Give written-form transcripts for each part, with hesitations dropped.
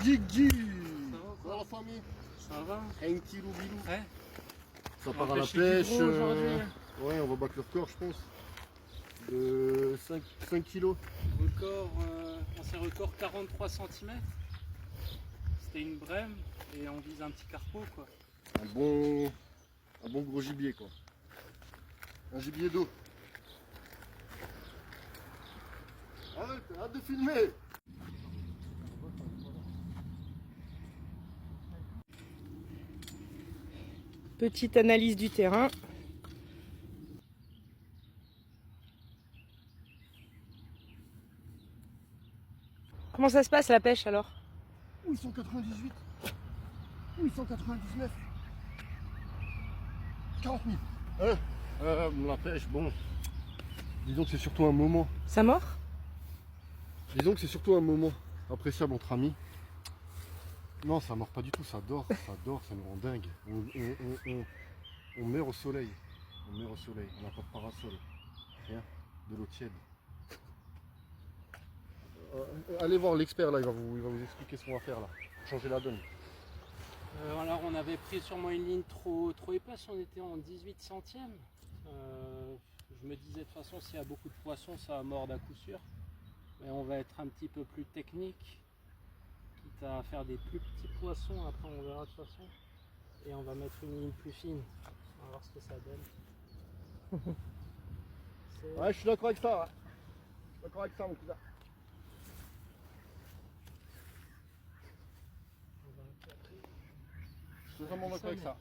Guigui. Ça va Ça va la famille? Ça va? Tranquille ou bilou? Ouais. Ça On part va à la pêcher du pêche. gros aujourd'hui. Ouais, on va battre le record, je pense. De 5 kilos. Record, on s'est record 43 cm. C'était une brème et on vise un petit carpeau quoi. Un bon gros gibier quoi. Un gibier d'eau. Arrête de filmer. Petite analyse du terrain. Comment ça se passe la pêche alors? 898. 899. 40 000. La pêche, bon. Disons que c'est surtout un moment. Ça mord? Disons que c'est surtout un moment appréciable entre amis. Non, ça mord pas du tout, ça dort, ça nous rend dingue. On meurt au soleil. On meurt au soleil, on n'a pas de parasol. Rien, de l'eau tiède. Allez voir l'expert là, il va vous expliquer ce qu'on va faire là. Changer la donne. Alors on avait pris sûrement une ligne trop épaisse, on était en 18 centièmes. Je me disais de toute façon s'il y a beaucoup de poissons ça va mordre à coup sûr. Mais on va être un petit peu plus technique. Quitte à faire des plus petits poissons, après on verra de toute façon. Et on va mettre une ligne plus fine. On va voir ce que ça donne. Ouais, je suis d'accord avec ça. Ouais. Je suis d'accord avec ça mon cousin. Je suis vraiment d'accord avec ça.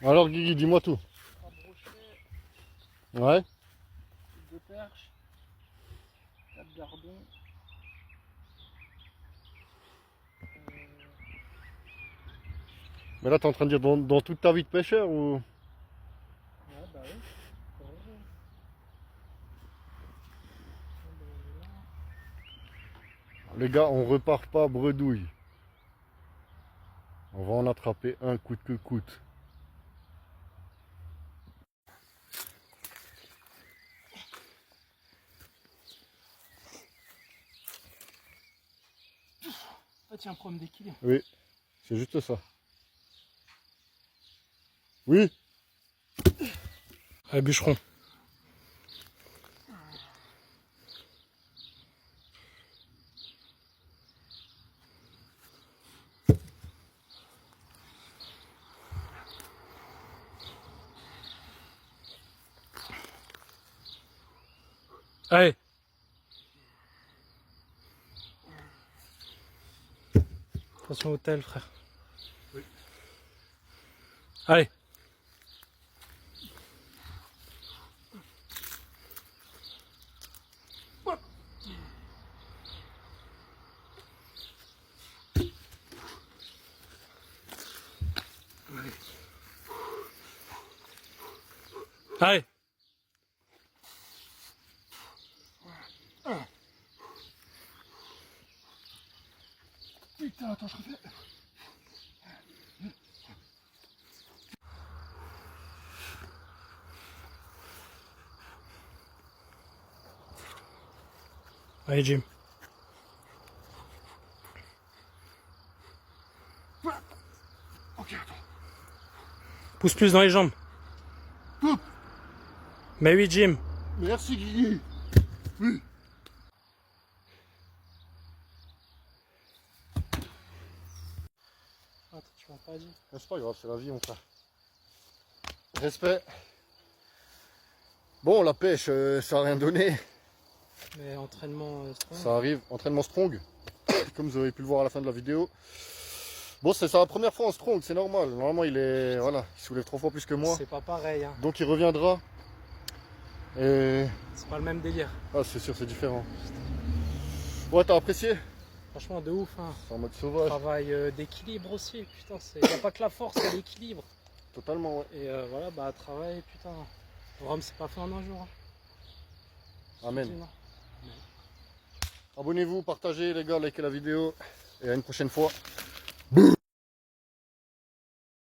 Alors Guigui, dis-moi tout. 3 brochets, Ouais. 2 perches, 4 gardons. Mais là t'es en train de dire dans toute ta vie de pêcheur ou... Ouais, bah oui. Les gars, on repart pas bredouille. On va en attraper un coûte que coûte. Ah tiens, problème d'équilibre. Oui, c'est juste ça. Oui. Allez, bûcheron. Allez. Attention au tel, frère. Oui. Allez. Allez. Putain, attends, je refais. Allez, Jim. Ok, attends. Pousse plus dans les jambes. Hop. Mais oui, Jim. Merci Guigui. Oui. Attends, tu m'as pas dit. C'est pas grave, c'est la vie mon frère. Respect. Bon, la pêche, ça a rien donné. Mais entraînement strong. Ça arrive, entraînement strong. Comme vous avez pu le voir à la fin de la vidéo. Bon, c'est sa première fois en strong, c'est normal. Normalement, il soulève 3 fois plus que moi. C'est pas pareil, hein. Donc il reviendra. Et... C'est pas le même délire. Ah, c'est sûr, c'est différent. Ouais, t'as apprécié? Franchement, de ouf, hein. C'est en mode sauvage. Travail d'équilibre aussi, putain. Il n'y a pas que la force, il y a l'équilibre. Totalement, ouais. Et voilà, bah, travail, putain. Rome, c'est pas fait en un jour. Hein. Amen. Je te dis, non. Abonnez-vous, partagez les gars, likez la vidéo. Et à une prochaine fois.